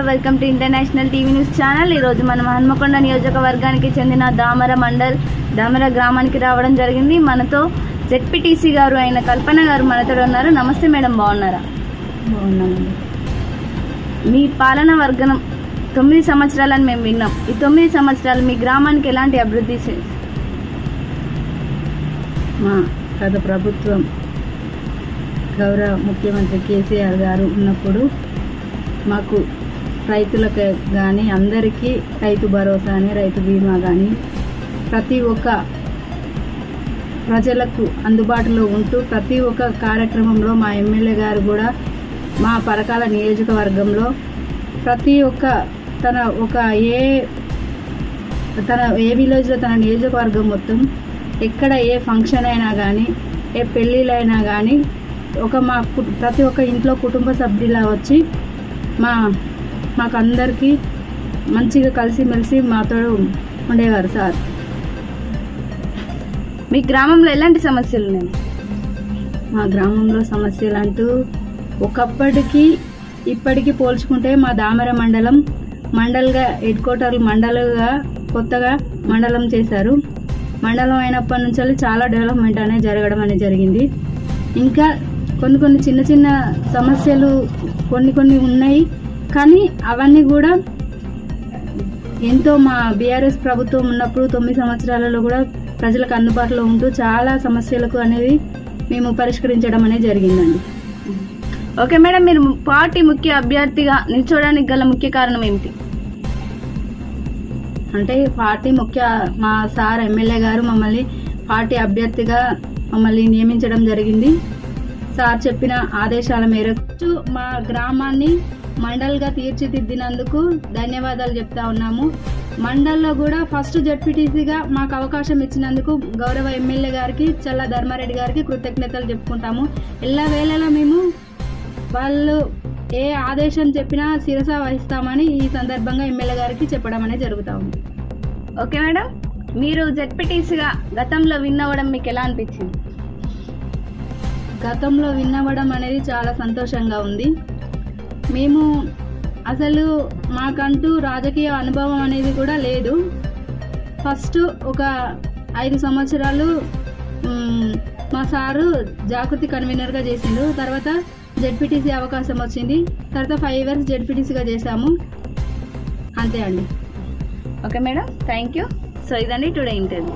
Welcome to international TV news channel. ఈరోజు మనం హన్మకొండ నియోజకవర్గానికి చెందిన దామర గ్రామానికి రావడం జరిగింది. మనతో జెడ్పీటీసీ గారు అయిన కల్పన గారు మనతో ఉన్నారు. నమస్తే మేడం, బాగున్నారా? బాగున్నామండి. మీ పాలన వర్గం 9 సంవత్సరాలని మేము విన్నాం. ఈ 9 సంవత్సరాలు మీ గ్రామానికి ఎలాంటి అభివృద్ధి మా గత ప్రభుత్వం గౌరవ ముఖ్యమంత్రి కేసీఆర్ గారు ఉన్నప్పుడు మాకు రైతులకు కానీ అందరికీ రైతు భరోసా అని, రైతు బీమా కానీ ప్రతి ఒక్క ప్రజలకు అందుబాటులో ఉంటూ ప్రతి ఒక్క కార్యక్రమంలో మా ఎమ్మెల్యే గారు కూడా మా పరకాల నియోజకవర్గంలో ప్రతి ఒక్క తన ఏ విలేజ్లో తన నియోజకవర్గం మొత్తం ఎక్కడ ఏ ఫంక్షన్ అయినా కానీ, ఏ పెళ్ళిళ్ళైనా కానీ ప్రతి ఒక్క ఇంట్లో కుటుంబ సభ్యులా వచ్చి మాకు అందరికీ మంచిగా కలిసిమెలిసి మాతో ఉండేవారు సార్. మీ గ్రామంలో ఎలాంటి సమస్యలు ఉన్నాయి? మా గ్రామంలో సమస్యలు అంటూ ఒకప్పటికి ఇప్పటికీ పోల్చుకుంటే మా దామర మండల్గా హెడ్ క్వార్టర్ మండలంగా కొత్తగా మండలం చేశారు. మండలం అయినప్పటి నుంచి చాలా డెవలప్మెంట్ అనేది జరగడం అనేది జరిగింది. ఇంకా కొన్ని చిన్న చిన్న సమస్యలు కొన్ని ఉన్నాయి, కానీ అవన్నీ కూడా ఎంతో మా బీఆర్ఎస్ ప్రభుత్వం ఉన్నప్పుడు 9 సంవత్సరాలలో కూడా ప్రజలకు అందుబాటులో ఉంటూ చాలా సమస్యలకు అనేవి మేము పరిష్కరించడం అనేది జరిగిందండి. ఓకే మేడం, మీరు పార్టీ ముఖ్య అభ్యర్థిగా నిల్చోవడానికి గల ముఖ్య కారణం ఏమిటి? అంటే మా సార్ ఎమ్మెల్యే గారు మమ్మల్ని పార్టీ అభ్యర్థిగా నియమించడం జరిగింది. సార్ చెప్పిన ఆదేశాల మేరకు మా గ్రామాన్ని మండల్గా తీర్చిదిద్దినందుకు ధన్యవాదాలు చెప్తా ఉన్నాము. మండల్లో కూడా ఫస్ట్ జెడ్పీటీసీగా మాకు అవకాశం ఇచ్చినందుకు గౌరవ ఎమ్మెల్యే గారికి, చల్లా ధర్మారెడ్డి గారికి కృతజ్ఞతలు చెప్పుకుంటాము. ఎల్లవేళలా మేము వాళ్ళు ఏ ఆదేశం చెప్పినా శిరస వహిస్తామని ఈ సందర్భంగా ఎమ్మెల్యే గారికి చెప్పడం అనేది జరుగుతూ ఉంది. ఓకే మేడం, మీరు జెడ్పీటీసీగా గతంలో విన్ అవ్వడం మీకు ఎలా అనిపించింది? గతంలో విన్ అవ్వడం అనేది చాలా సంతోషంగా ఉంది. మేము అసలు మాకంటూ రాజకీయ అనుభవం అనేది కూడా లేదు. ఫస్ట్ ఒక 5 సంవత్సరాలు మా సారు జాగృతి కన్వీనర్గా చేసిండు. తర్వాత జెడ్పీటీసీ అవకాశం వచ్చింది. తర్వాత 5 ఇయర్స్ జెడ్పీటీసీగా చేశాము. అంతే అండి. Okay madam, thank you. So ఇదండి టుడే ఇంటర్వ్యూ.